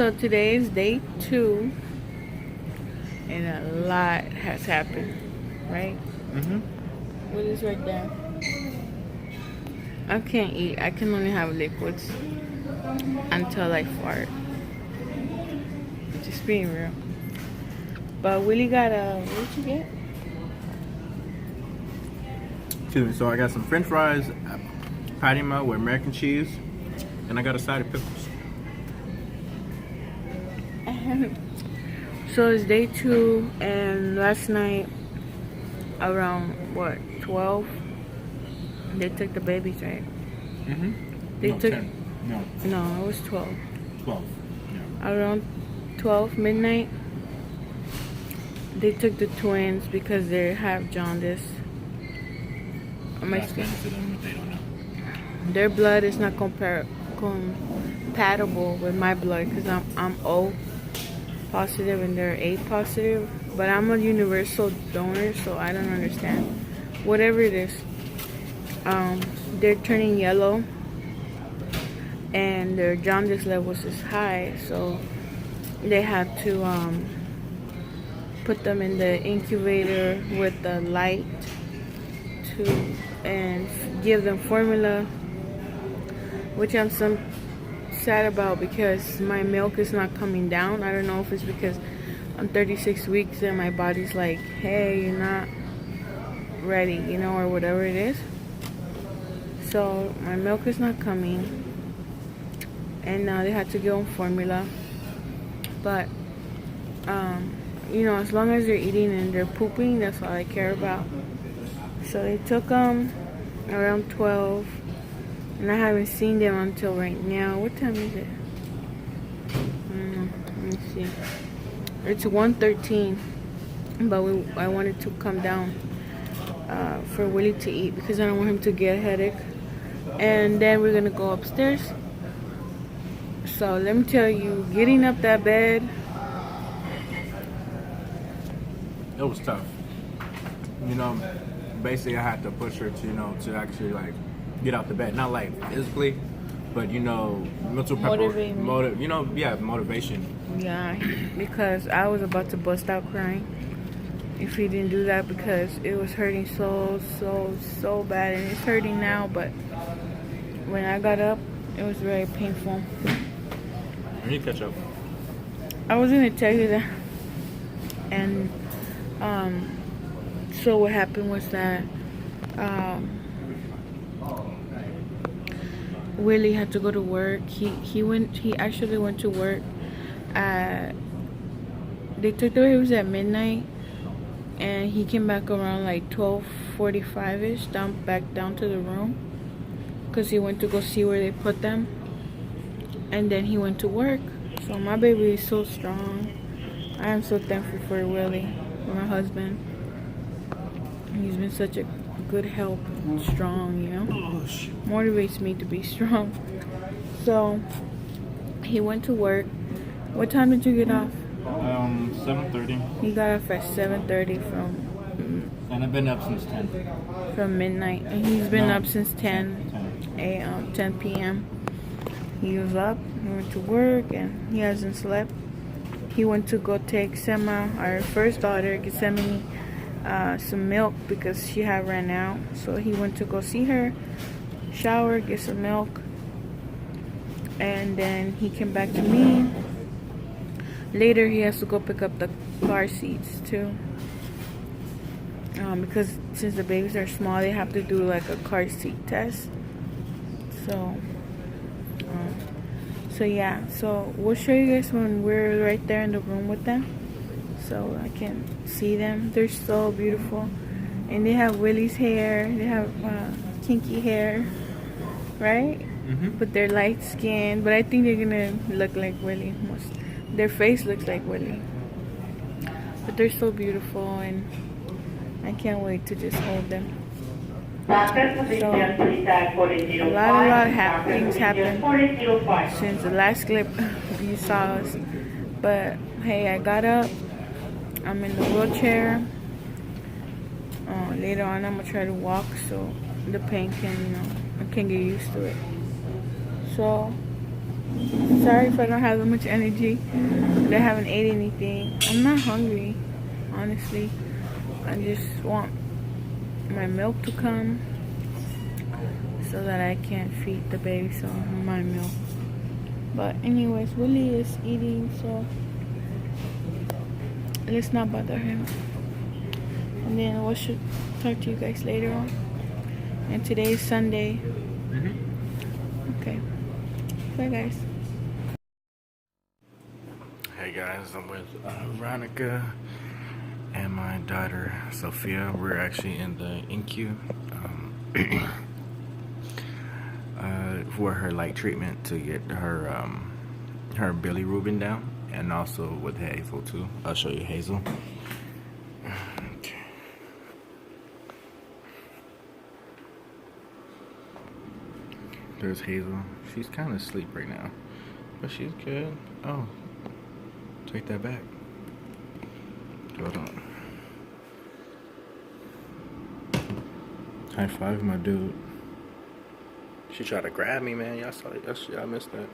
So today is day 2, and a lot has happened, right? What is right there? I can't eat. I can only have liquids until I fart. Just being real. But Willie got what did you get? Excuse me. So I got some French fries, patty melt with American cheese, and I got a side of pickles. So it's day 2, and last night around 12, they took the babies, right? They took 10. No, it was 12. 12. Yeah. Around 12 midnight, they took the twins because they have jaundice. Explain it to them what they don't know. Their blood is not compatible with my blood because I'm O positive and they're A positive. But I'm a universal donor, so I don't understand. Whatever it is, they're turning yellow, and their jaundice levels is high, so they had to put them in the incubator with the light and give them formula, which I'm sad about because my milk is not coming down. I don't know if it's because I'm 36 weeks and my body's like, hey, you're not ready, or whatever it is. So my milk is not coming, and now they had to give them formula. But as long as they're eating and they're pooping, that's all I care about. So they took them around 12, and I haven't seen them until right now. What time is it? Let me see. It's 1:13, but I wanted to come down for Willie to eat because I don't want him to get a headache. And then we're gonna go upstairs. So let me tell you, getting up that bed, It was tough. Basically I had to push her to, to actually like get out the bed. Not like physically, but mental preparation. Motivation. Yeah, because I was about to bust out crying if he didn't do that because it was hurting so bad, and it's hurting now, but when I got up, it was very painful. I need to catch up. I was gonna tell you that, and so what happened was that Willie had to go to work. He actually went to work at, they took the babies at midnight, and he came back around like 12:45ish, back down to the room because he went to go see where they put them, and then he went to work. So my baby is so strong. I am so thankful for Willie, for my husband. He's been such a good help, strong, motivates me to be strong. So he went to work. What time did you get off? 7:30. He got off at 7:30 And I've been up since 10. from midnight, and he's been up since 10 p.m. He was up, he went to work, and he hasn't slept. He went to go take Sema, our first daughter, Gethsemane, some milk because she had ran out. So he went to go see her, shower, get some milk, and then he came back to me. Later he has to go pick up the car seats too, because since the babies are small, they have to do like a car seat test. So yeah, so we'll show you guys when we're right there in the room with them, so I can see them. They're so beautiful, and they have Willie's hair. They have kinky hair, right? But they're light skinned. But I think they're gonna look like Willie. Their face looks like Willie, but they're so beautiful, and I can't wait to just hold them. So, a lot things happened since the last clip you saw us. But hey, I got up. I'm in the wheelchair. Later on, I'm gonna try to walk so the pain can, I can get used to it. So Sorry if I don't have that much energy. But I haven't ate anything. I'm not hungry, honestly. I just want my milk to come so that I can feed the baby some of my milk. But anyways, Willie is eating, so let's not bother him. And then we should talk to you guys later on. And today is Sunday. Okay. Bye, guys. Hey guys, I'm with Veronica and my daughter Sophia. We're actually in the NQ for her light treatment to get her her bilirubin down, and also with Hazel too. I'll show you Hazel. Okay. There's Hazel. She's kind of asleep right now, but she's good. Oh, take that back. Hold on. High five, my dude. She tried to grab me, man. Y'all saw it. I missed that.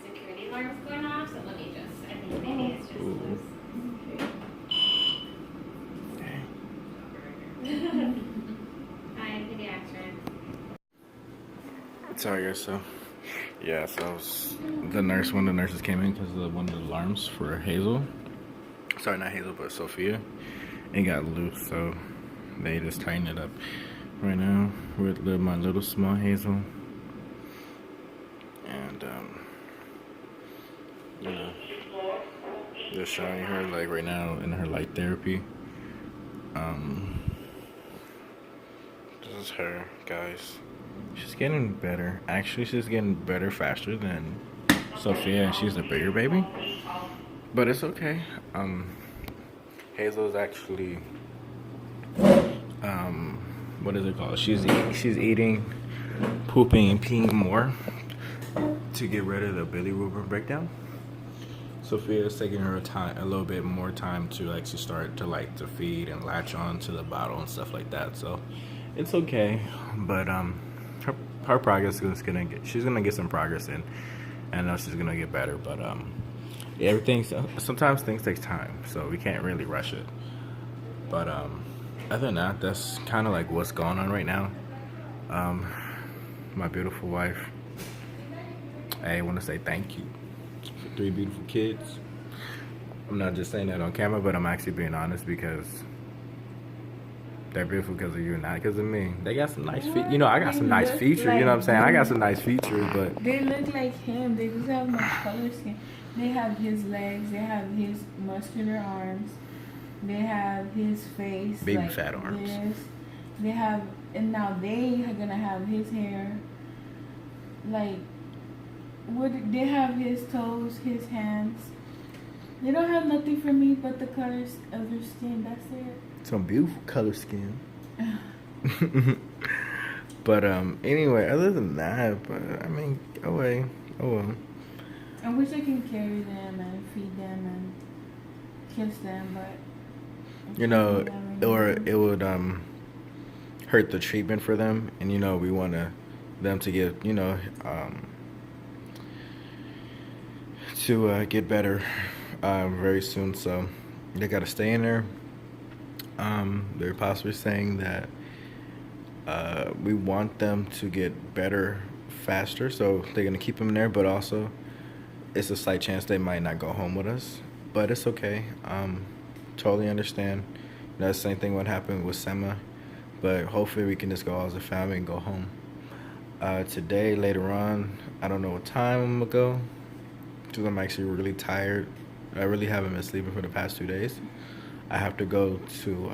Security alarm's going off, so let me just, I think maybe it's just loose. Hi, pediatric. Sorry, guys. So, yeah, so one of the nurses came in because of one of the alarms for Hazel. Sorry, not Hazel, but Sophia. It got loose, so they just tightened it up. Right now, we're with my little small Hazel. And, you know, just showing her, like, right now in her light therapy. This is her, guys. She's getting better. Actually, she's getting better faster than Sophia, and she's a bigger baby. But it's okay. Hazel's actually, what is it called? She's eating, pooping, and peeing more to get rid of the bilirubin breakdown. Sophia's taking her a little bit more time to actually start to feed and latch on to the bottle and stuff like that. So it's okay, but her progress is she's gonna get some progress in, and I know she's gonna get better. But sometimes things take time, so we can't really rush it. But other than that, that's kind of like what's going on right now. My beautiful wife, I want to say thank you for 3 beautiful kids. I'm not just saying that on camera, but I'm actually being honest, because they're beautiful because of you, not because of me. They got some nice features. You know, I got some nice features. You know what I'm saying? I got some nice features, but they look like him. They just have much color skin. They have his legs. They have his muscular arms. They have his face. Baby like fat arms. This. They have, and now they are gonna have his hair. Like, what? They have his toes, his hands. They don't have nothing for me but the colors of their skin. That's it. Some beautiful color skin. But anyway, other than that, but I mean, oh well. I wish I can carry them and feed them and kiss them, but you know, or it would hurt the treatment for them, and you know, we want them to get, you know, to get better very soon, so they got to stay in there. They're possibly saying that we want them to get better faster, so they're gonna keep them there, but also it's a slight chance they might not go home with us, but it's okay. Totally understand. That's the same thing what happened with Sema, but hopefully we can just go all as a family and go home. Today, later on, I don't know what time I'm gonna go, because I'm actually really tired. I really haven't been sleeping for the past 2 days. I have to go to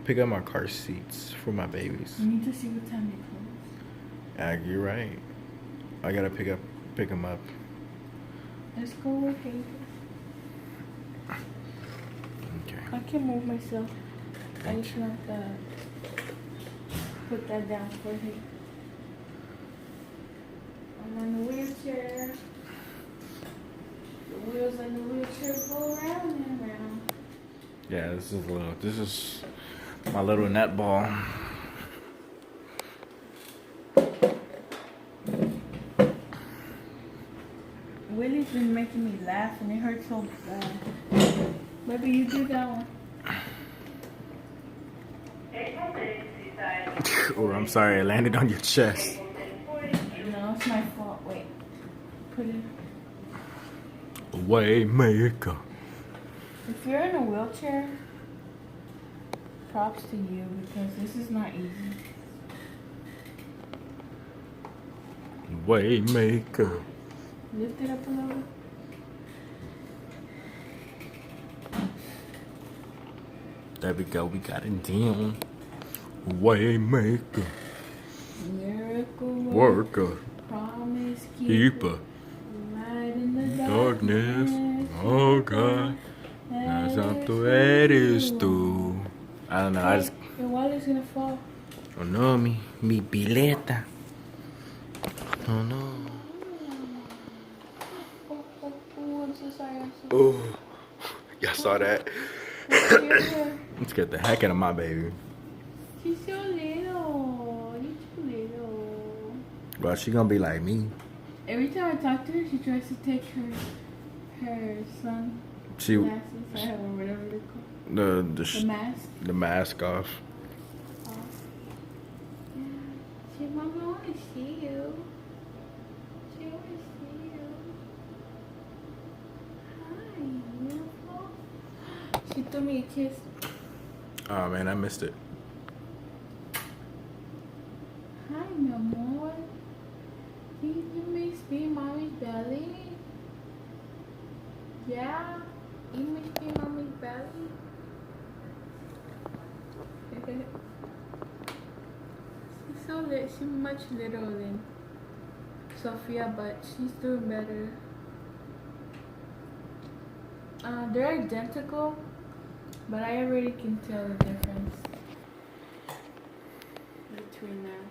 pick up my car seats for my babies. You need to see what time they close. You're right. I gotta pick them up. Let's go work, Angel. Okay. I can move myself. I just want to put that down for him. I'm on the wheelchair. The wheels on the wheelchair go round and round. Yeah, this is my little netball. been making me laugh and it hurts so bad. Baby, you do that one. Oh, I'm sorry, I landed on your chest. No, it's my fault. Wait. Put it. Waymaker. If you're in a wheelchair, props to you because this is not easy. Waymaker. Lift it up a little. There we go, we got it down. Waymaker. Miracle Worker. Promise Keeper. Light in the Darkness. Oh God. That's not the way it is, too. I don't know, I just. Your wallet's gonna fall. Oh no, mi pileta. Oh no. Oh, I'm so sorry. I'm so Oh, y'all saw that? sorry. Let's get the heck out of my baby. She's so little. You're too little. Well, she gonna be like me. Every time I talk to her, she tries to take her sun She glasses, or whatever they're called. the mask. the mask off. Yeah. She, Mama, I want to see you. She wants to see you. Hi, beautiful. She threw me a kiss. Oh man, I missed it. Hi, mi amor. Did you miss me, Mommy's belly? Yeah? You miss me, Mommy's belly? She's so little. She's much littler than Sophia, but she's doing better. They're identical, but I already can tell the difference between them.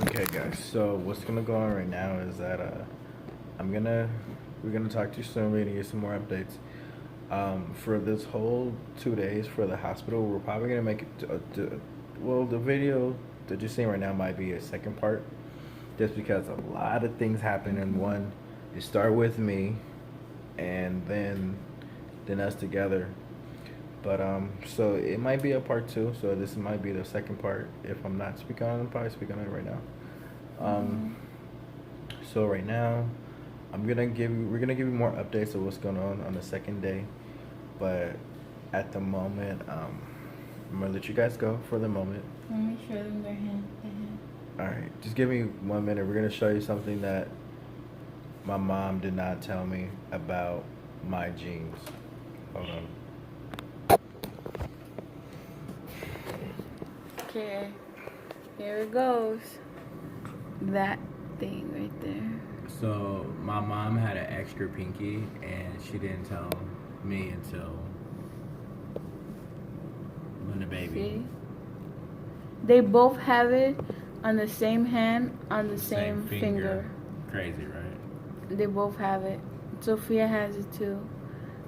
Okay, guys. So what's gonna go on right now is that we're gonna talk to you soon. We're gonna get some more updates. For this whole 2 days for the hospital, we're probably gonna make it. Well, the video that you're seeing right now might be a second part, just because a lot of things happen in one. You start with me, and then us together. But so it might be a part 2. So this might be the second part. If I'm not speaking on it, I'm probably speaking on it right now. So right now, we're gonna give you more updates of what's going on the second day. But at the moment, I'm gonna let you guys go for the moment. Let me show them their hand. All right, just give me 1 minute. We're gonna show you something that my mom did not tell me about my genes. Hold on. Okay, here it goes. That thing right there. So my mom had an extra pinky, and she didn't tell me until when the baby. See? They both have it on the same hand, on the same finger. Crazy, right? They both have it. Sophia has it too.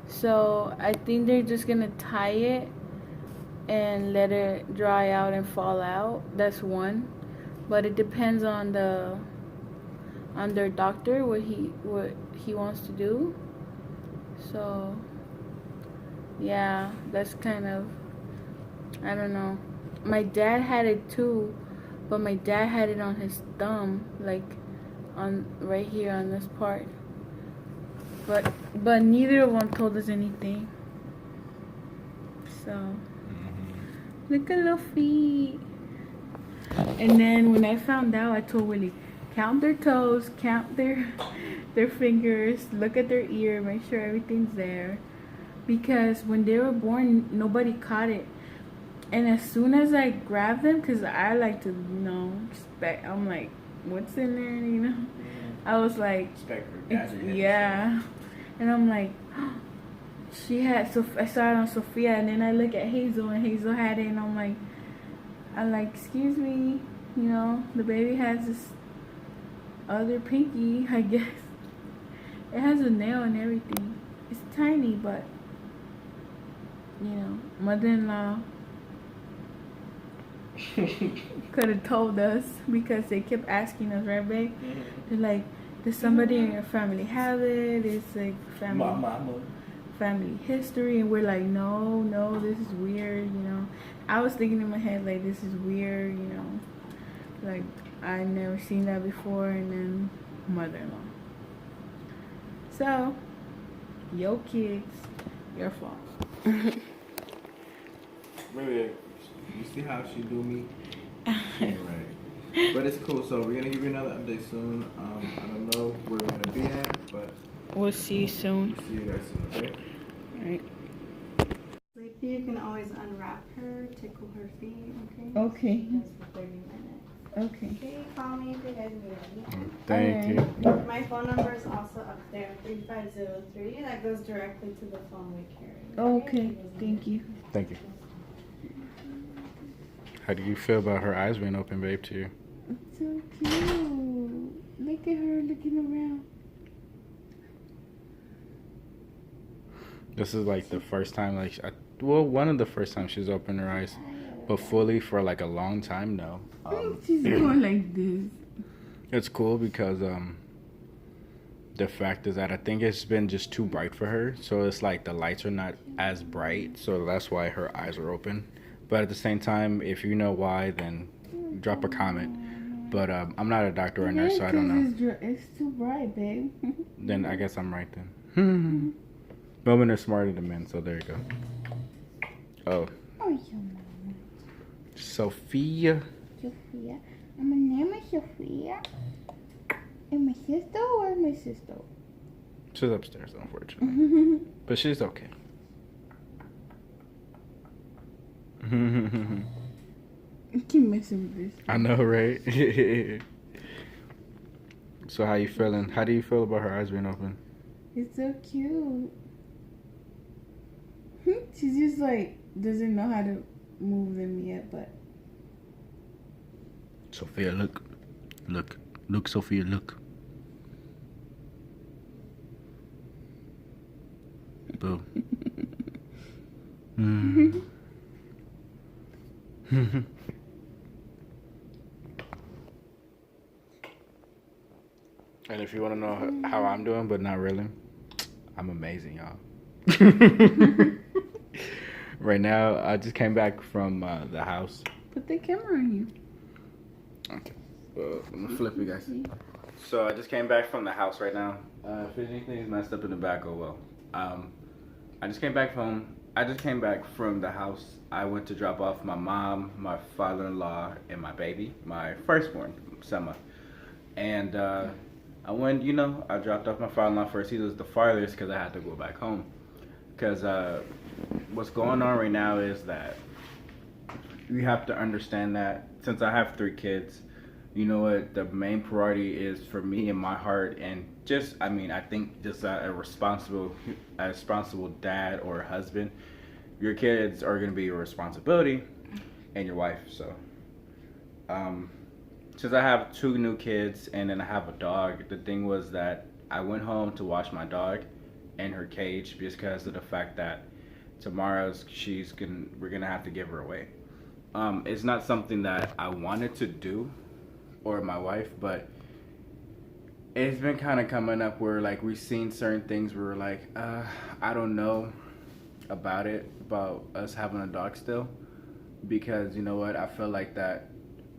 So I think they're just gonna tie it and let it dry out and fall out. That's one. But it depends on their doctor what he wants to do. So yeah, that's kind of, I don't know. My dad had it too, but my dad had it on his thumb, like on right here on this part. But neither of them told us anything. So look at little feet. And then when I found out, I told Willie, count their toes, count their fingers, look at their ear, make sure everything's there. Because when they were born, nobody caught it. And as soon as I grabbed them, because I like to, I'm like, what's in there, I was like, yeah. And I'm like, she had, so I saw it on Sophia, and then I look at Hazel, and Hazel had it, and I'm like, excuse me, the baby has this other pinky, I guess. It has a nail and everything. It's tiny, but, mother-in-law. could have told us because they kept asking us, right, babe? They're like, does somebody in your family have it? It's like family history, and we're like, no, this is weird, you know. I was thinking in my head like, this is weird, you know, like I never seen that before, and then mother-in-law. So, yo kids, your fault. Maybe you see how she do me? Right. But it's cool. So we're gonna give you another update soon. I don't know where we're gonna be at, but We'll see you soon. see you guys soon. Okay. All right. Sleepy, you can always unwrap her, tickle her feet, okay? Okay. Just for 30 minutes. Okay. Okay, call me if you guys need anything. Thank you. My phone number is also up there, 3503. That goes directly to the phone we carry. Okay. Thank you. Thank you. How do you feel about her eyes being open, babe, to you? It's so cute. Look at her looking around. This is like the first time, like, one of the first times she's opened her eyes, but fully for like a long time, no. She's going like this. It's cool because the fact is that I think it's been just too bright for her, so it's like the lights are not as bright, so that's why her eyes are open. But at the same time, if you know why, then drop a comment. But I'm not a doctor or nurse, so I don't know. It's too bright, babe. Then I guess I'm right then. Women are smarter than men, so there you go. Oh. Oh, your mama. Sophia. Sophia. And my name is Sophia. And my sister or my sister? She's upstairs, unfortunately. But she's okay. I keep messing with this. I know, right? So how you feeling? How do you feel about her eyes being open? It's so cute. She's just like, doesn't know how to move them yet, but. Sophia, look. Look, Sophia, look. Boo. And if you want to know how I'm doing, but not really, I'm amazing, y'all. Right now, I just came back from the house. Put the camera on you. Okay. I'm gonna flip you guys. So I just came back from the house right now. If anything's messed up in the back, oh well. I just came back from the house. I went to drop off my mom, my father-in-law, and my baby, my firstborn, Selma. And I went, I dropped off my father-in-law first. He was the farthest because I had to go back home. Because what's going on right now is that we have to understand that since I have 3 kids, you know what, the main priority is for me in my heart, and I think just a responsible dad or husband, your kids are going to be your responsibility, and your wife. So since I have 2 new kids and then I have a dog, the thing was that I went home to wash my dog in her cage because of the fact that tomorrow we're gonna have to give her away. It's not something that I wanted to do, or my wife, but it's been kind of coming up where like we've seen certain things where we're like, I don't know about us having a dog still, because you know what, I feel like that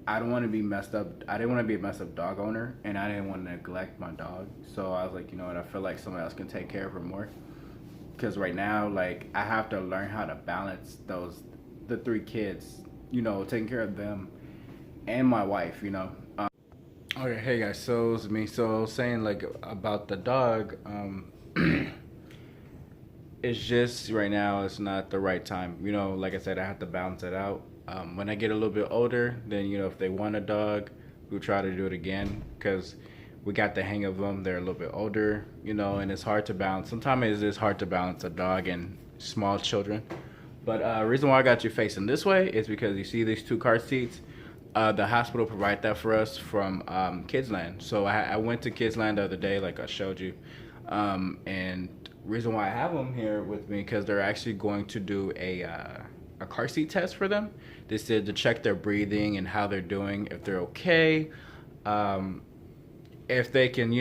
I don't want to be messed up. I didn't want to be a messed up dog owner, and I didn't want to neglect my dog. So I was like, you know what, I feel like someone else can take care of her more. Because right now, like, I have to learn how to balance the 3 kids, taking care of them and my wife, Okay, hey guys, so it's me. So saying like about the dog, it's just right now it's not the right time. Like I said, I have to balance it out. When I get a little bit older, then if they want a dog, we'll try to do it again, because we got the hang of them. They're a little bit older, and it's hard to balance. Sometimes it is hard to balance a dog and small children. But reason why I got you facing this way is because you see these 2 car seats. The hospital provided that for us from Kidsland. So I went to Kidsland the other day, like I showed you. And reason why I have them here with me, because they're actually going to do a a car seat test for them. They said to check their breathing and how they're doing, if they're okay, if they can,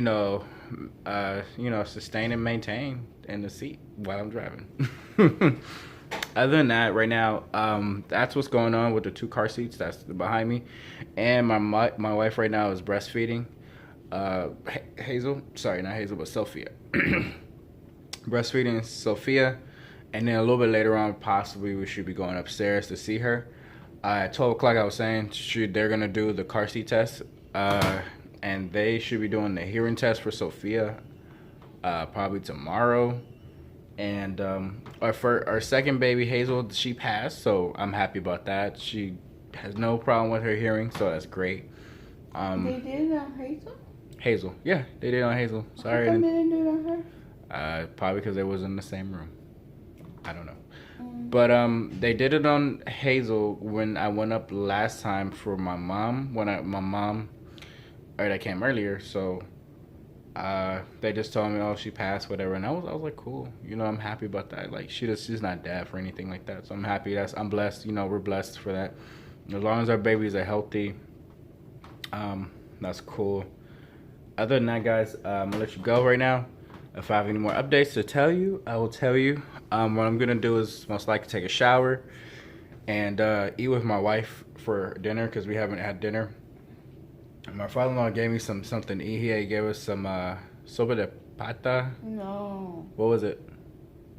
sustain and maintain in the seat while I'm driving. Other than that, right now, that's what's going on with the 2 car seats that's behind me, and my wife right now is breastfeeding. Hazel, sorry, not Hazel, but Sophia. Breastfeeding Sophia, and then a little bit later on, possibly we should be going upstairs to see her. At 12 o'clock, I was saying they're gonna do the car seat test, and they should be doing the hearing test for Sophia probably tomorrow. And our second baby, Hazel, she passed, so I'm happy about that. She has no problem with her hearing, so that's great. They did it on Hazel? Hazel, yeah, they did it on Hazel. Sorry. How come they didn't do it on her? Probably because they was in the same room. I don't know. But they did it on Hazel when I went up last time for my mom. I came earlier, so they just told me, oh, she passed, whatever, and I was like, cool. I'm happy about that. Like, she's not deaf or anything like that, so I'm happy. I'm blessed. We're blessed for that. As long as our babies are healthy, that's cool. Other than that, guys, I'm gonna let you go right now. If I have any more updates to tell you, I will tell you. What I'm gonna do is most likely take a shower and eat with my wife for dinner, because we haven't had dinner. My father-in-law gave me something to eat. He gave us some sopa de pata. No. What was it?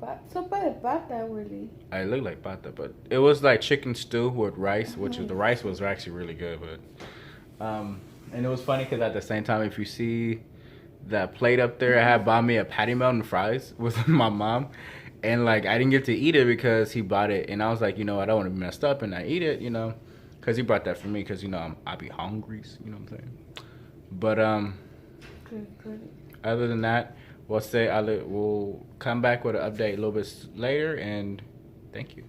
Sopa de pata, really. It looked like pata, but it was like chicken stew with rice, which the rice was actually really good. But and it was funny because at the same time, if you see that plate up there, I had bought me a patty melt and fries with my mom, and like I didn't get to eat it because he bought it, and I was like, I don't want to be messed up and I eat it, because he brought that for me, because I be hungry, what I'm saying. But Good. other than that, we'll come back with an update a little bit later, and thank you.